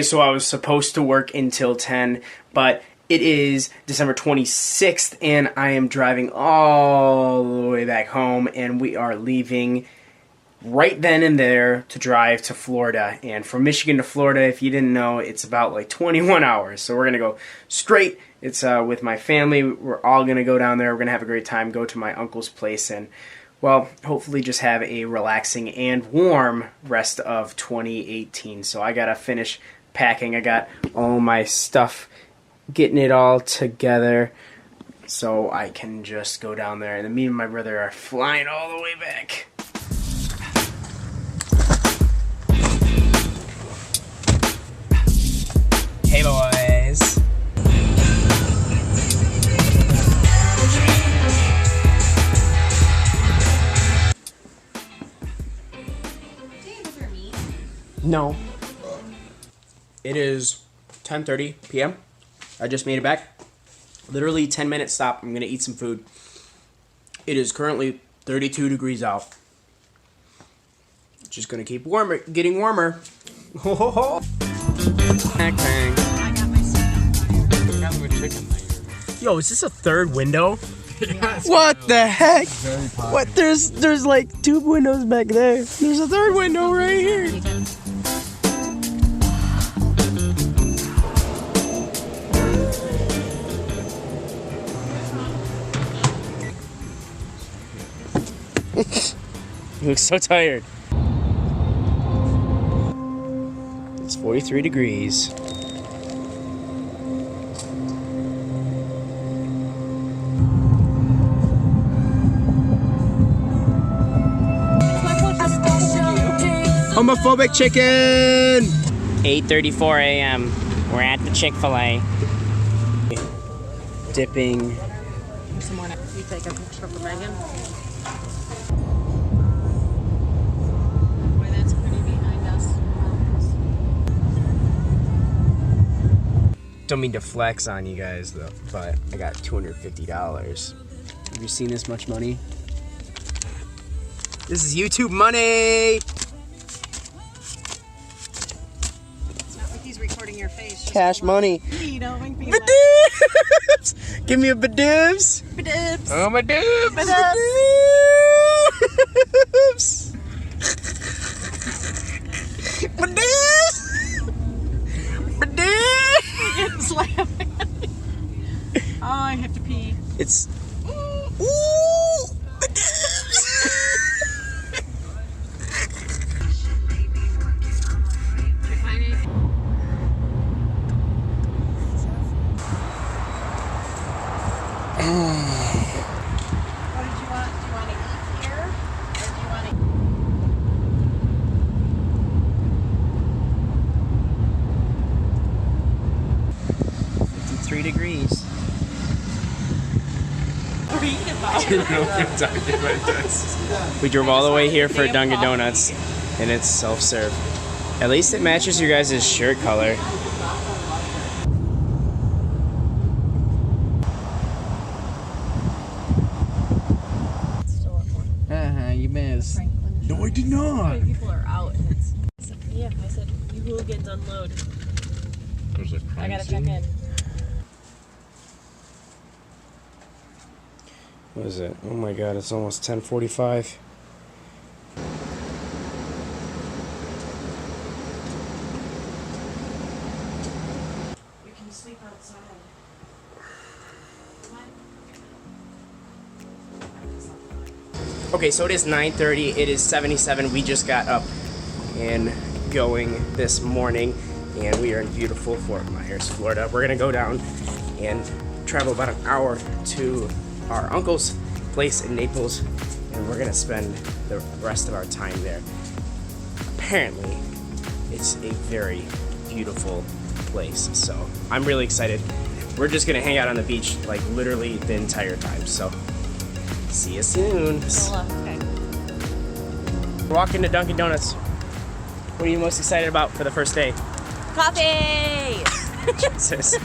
So I was supposed to work until 10, but it is December 26th, and I am driving all the way back home, and we are leaving right then and there to drive to Florida. And from Michigan to Florida, if you didn't know, it's about like 21 hours. So we're going to go straight. It's with my family. We're all going to go down there. We're going to have a great time, go to my uncle's place, and, well, hopefully just have a relaxing and warm rest of 2018. So I got to finish packing. I got all my stuff, getting it all together so I can just go down there. And then me and my brother are flying all the way back. Hey boys. No. It is 10:30 p.m. I just made it back. Literally 10-minute stop. I'm going to eat some food. It is currently 32 degrees out. Just going to keep warmer, getting warmer. Ho ho ho. Bang bang. I got my chicken. Yo, is this a third window? Yes. What the heck? What? There's like 2 windows back there. There's a third window right here. You look so tired. It's 43 degrees. Homophobic chicken! 8:34 a.m. We're at the Chick-fil-A. Dipping. Some more. You take a picture for Megan. Boy, that's pretty behind us. Don't mean to flex on you guys though, but I got $250. Have you seen this much money? This is YouTube money! Recording your face. Cash money. You don't make me Badibs! Give me a badibs! Badibs. Oh, my dibs! Badibs. Badibs! Badibs! It's laughing. Oh, I have to pee. It's... Ooh! Badibs! What did you want? Do you want to eat here? Or do you want to... 53 degrees. What are you eating about? We drove all the way here for Dunkin' Donuts, and it's self-serve. At least it matches your guys' shirt color. You missed. No, I did not. People are out. And yeah, I said, you hooligans unload. There's a crime I gotta scene. check in. What is it? Oh my god, it's almost 10:45. We can sleep outside. Okay, so it is 9:30. It is 77. We just got up and going this morning, and we are in beautiful Fort Myers, Florida. We're gonna go down and travel about an hour to our uncle's place in Naples, and we're gonna spend the rest of our time there. Apparently, it's a very beautiful place, so I'm really excited. We're just gonna hang out on the beach like literally the entire time, so see you soon. Okay. We're walking to Dunkin' Donuts. What are you most excited about for the first day? Coffee! Jesus.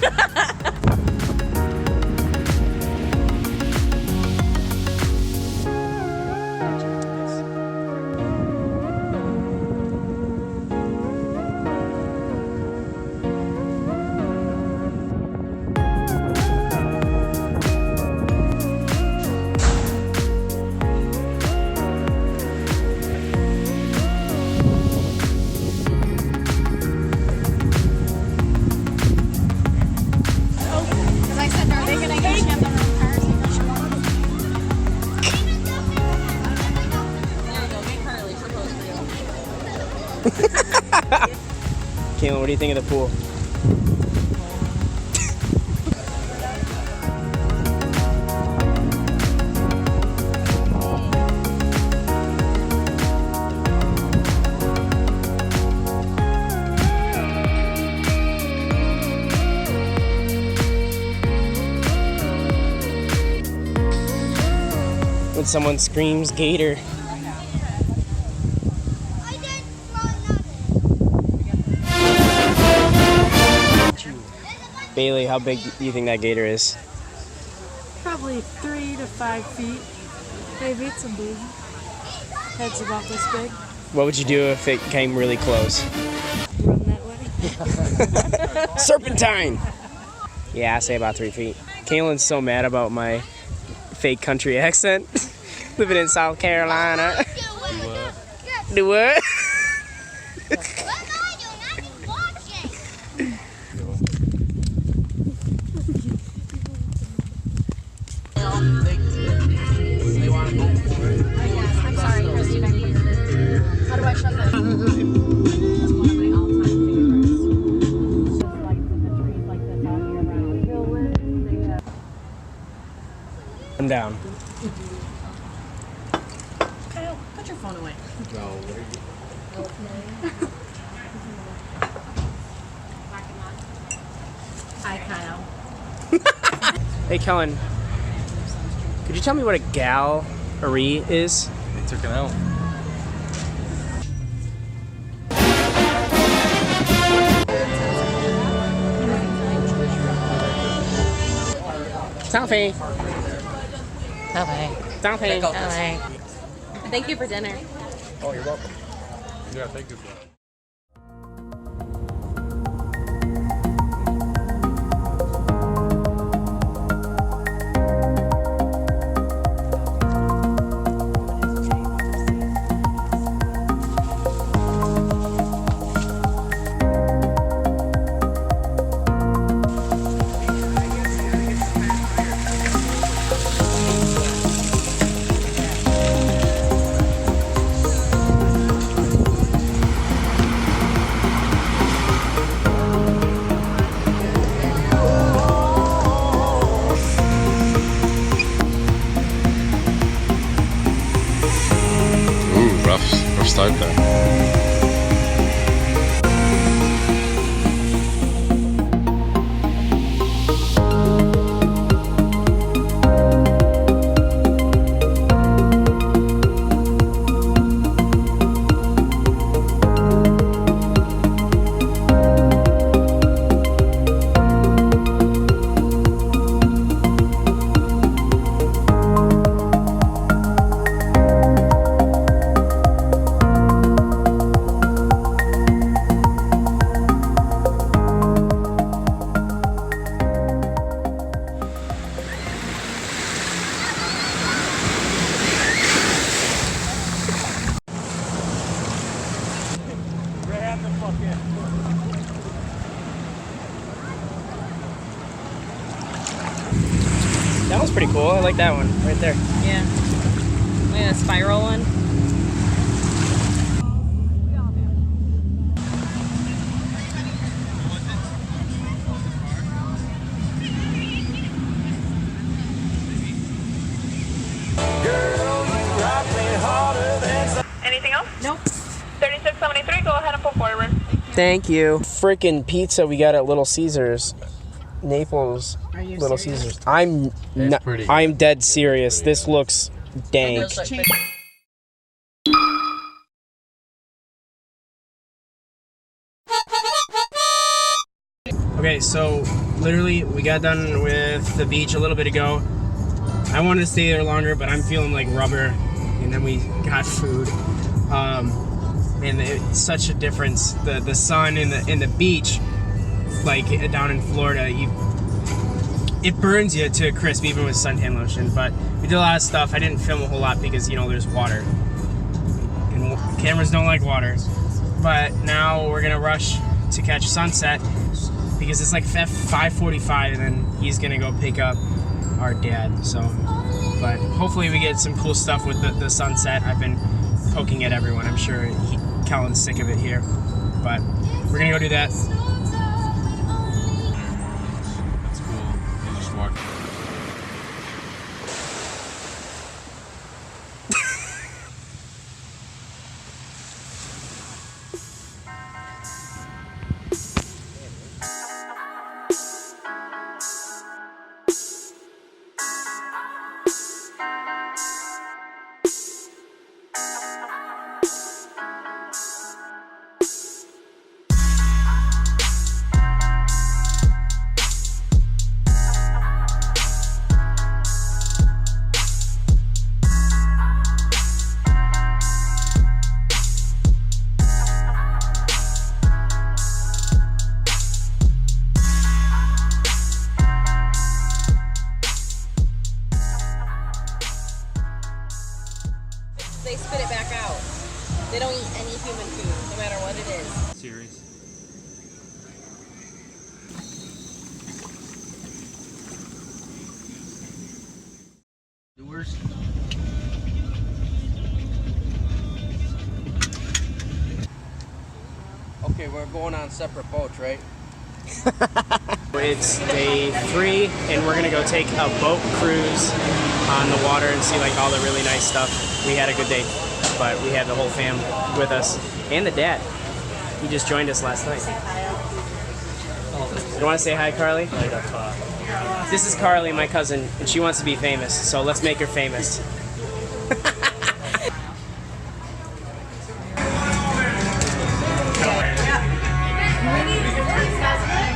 what do you think of the pool? When someone screams gator. Bailey, how big do you think that gator is? Probably 3 to 5 feet. Maybe it's a big. Head's about this big. What would you do if it came really close? Run that way. Serpentine! Yeah, I say about 3 feet. Kaylin's so mad about my fake country accent. Living in South Carolina. Do what? I'm sorry, Christina. How do I shut this? I'm down. Kyle, put your phone away. Hi, Kyle. Hey, Kellen. Could you tell me what a gallery is? They took it out. Selfie. Selfie. Thank you for dinner. Oh, you're welcome. Yeah, thank you for that. Rough start there. That one's pretty cool. I like that one right there. Yeah. We had a spiral one. Anything else? Nope. 3673, go ahead and pull forward. Thank you. Freaking pizza we got at Little Caesars. Naples. Are you Little serious? Caesars. I'm not, pretty. I'm dead serious. This looks dank. Okay, so literally we got done with the beach a little bit ago. I wanted to stay there longer, but I'm feeling like rubber. And then we got food. And it's such a difference. The sun in the beach, like down in Florida, it burns you to a crisp even with suntan lotion. But we did a lot of stuff. I didn't film a whole lot because there's water, and cameras don't like water. But now we're gonna rush to catch sunset because it's like 5:45, and then he's gonna go pick up our dad. So, but hopefully we get some cool stuff with the sunset. I've been poking at everyone. I'm sure Kellen's sick of it here, but We're gonna go do that. That's cool. You just walk. They spit it back out. They don't eat any human food, no matter what it is. Series. Doers. Okay, we're going on separate boats, right? It's day 3, and we're gonna go take a boat cruise on the water and see like all the really nice stuff. We had a good day, but we had the whole fam with us and the dad. He just joined us last night. You want to say hi, Carly? This is Carly, my cousin, and she wants to be famous, so let's make her famous.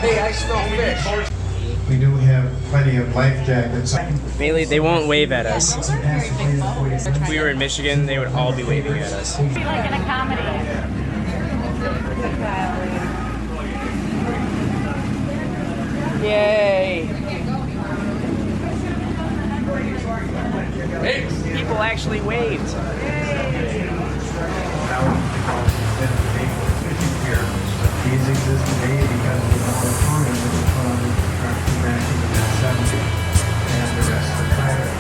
Hey, I smell fish. We do have plenty of life jackets. Mainly, they won't wave at us. If we were in Michigan, they would all be waving at us. Like in a comedy. Yay! People actually waved. These exist today because of the autonomy that was put on the construction back in the mid-70s and the rest of the pirates.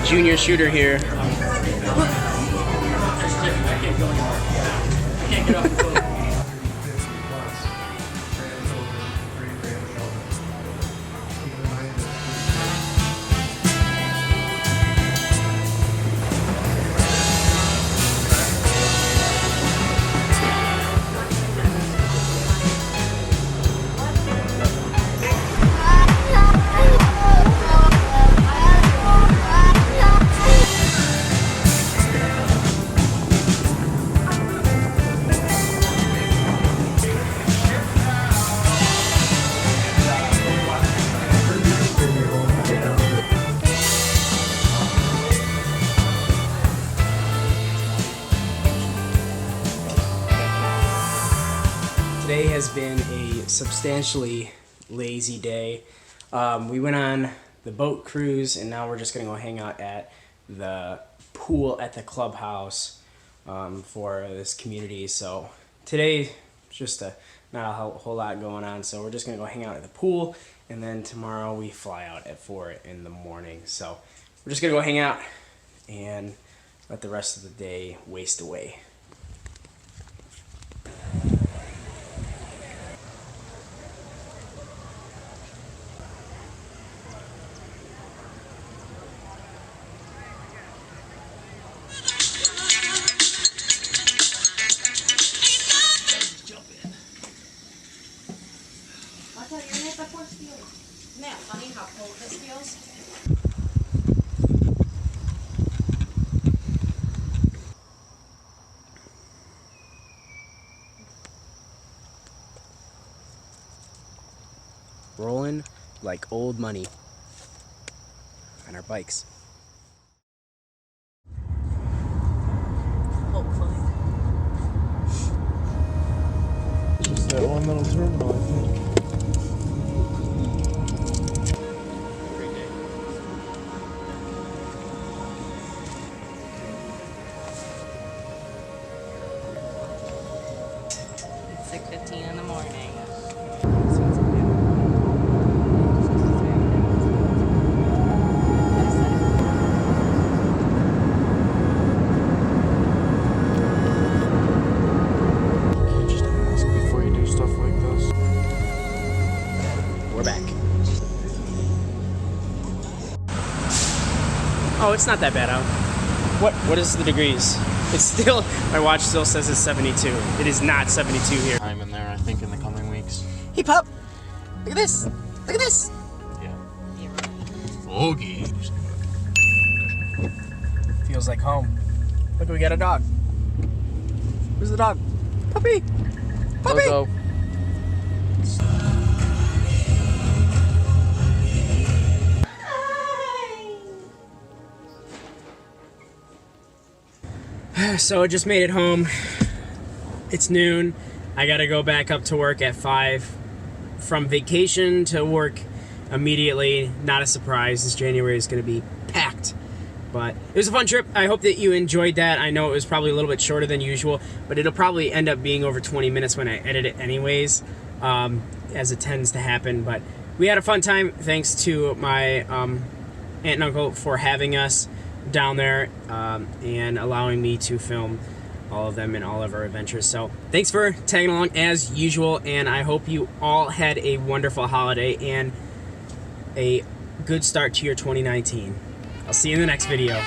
Junior shooter here. Today has been a substantially lazy day. We went on the boat cruise, and now we're just gonna go hang out at the pool at the clubhouse for this community. So today, just not a whole lot going on. So we're just gonna go hang out at the pool, and then tomorrow we fly out at 4 in the morning. So we're just gonna go hang out and let the rest of the day waste away. Now, funny how cold this feels. Rolling like old money on our bikes. Hopefully. Just that one little terminal, I think. 6:15 in the morning. Can't just ask before you do stuff like this. We're back. Oh, it's not that bad out. What is the degrees? It's still, my watch still says it's 72. It is not 72 here. Time in there, I think, in the coming weeks. Hey, pup! Look at this! Look at this! Yeah. Okay. Feels like home. Look, we got a dog. Where's the dog? Puppy! Puppy! Bozo. So I just made it home. It's noon. I gotta go back up to work at 5. From vacation to work immediately. Not a surprise. This January is gonna be packed. But it was a fun trip. I hope that you enjoyed that. I know it was probably a little bit shorter than usual, but it'll probably end up being over 20 minutes when I edit it anyways, as it tends to happen. But we had a fun time. Thanks to my aunt and uncle for having us down there and allowing me to film all of them and all of our adventures. So thanks for tagging along as usual, and I hope you all had a wonderful holiday and a good start to your 2019. I'll see you in the next video.